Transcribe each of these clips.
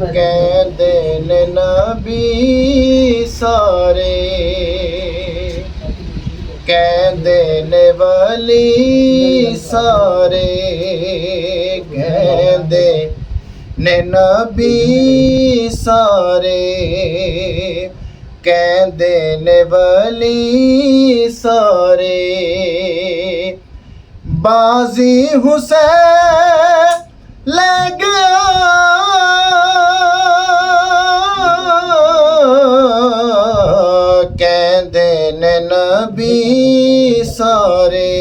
कहते ने नबी सारे, कहते ने वली सारे, कहते ने नबी सारे, कहते ने वली सारे। बाजी हुसैन ले गया कहते ने नबी सारे,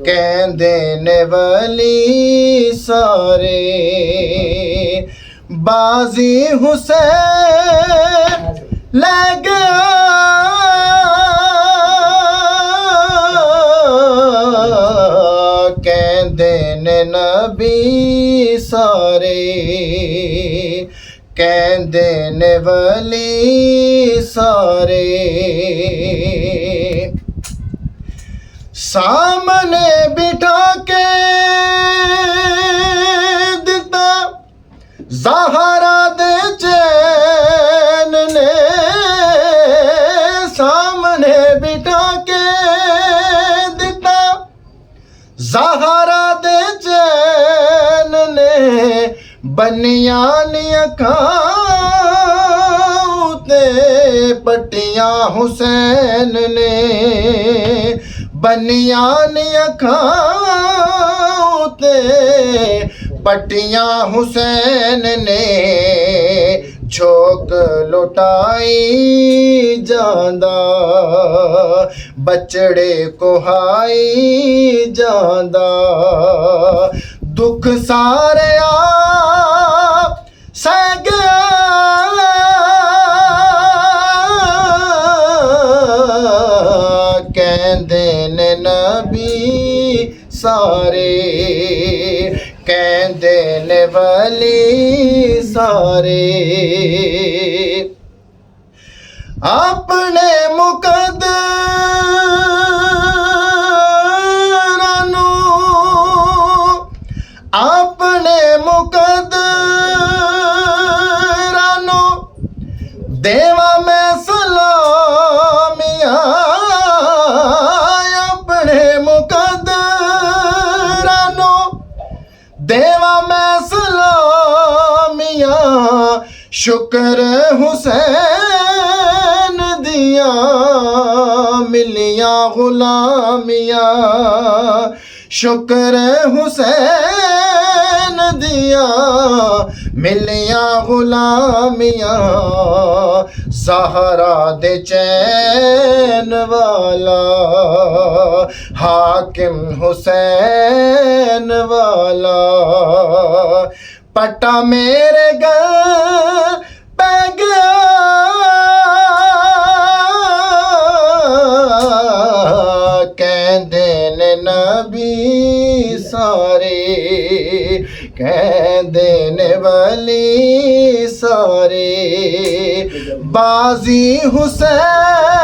कहते ने वली सारे। बाजी हुसैन ले गया कहते ने नबी सारे, कहते ने वली सारे। सामने बिठा के दिता ज़हरा दे चैन ने, सामने बिठा के दिता ज़हरा दे चैन ने। बनियान अखां ते पट्टियां हुसैन ने, बनियान अखां ते पट्टियां हुसैन ने। झोंक लुटाई जांदा बचड़े कोहाई जांदा, दुख सारे आप सह गया कहते ने नबी सारे, कहते ने वली सारे। अपने मुकद्दरानू, अपने मुकद्दरानू देवा मैं सलामियां, अपने मुकद्दरानू देवा मैं सलामियां। शुक्र हुसैन दिया मिलियां गुलामियां, शुक्र हुसैन दिया मिलियां गुलामियां। ज़हरा दे चैन वाला हाकिम हुसैन वाला, पट्टा मेरे घर पै गया कहते ने नबी सारे, कहते ने वली सारे। बाजी हुसैन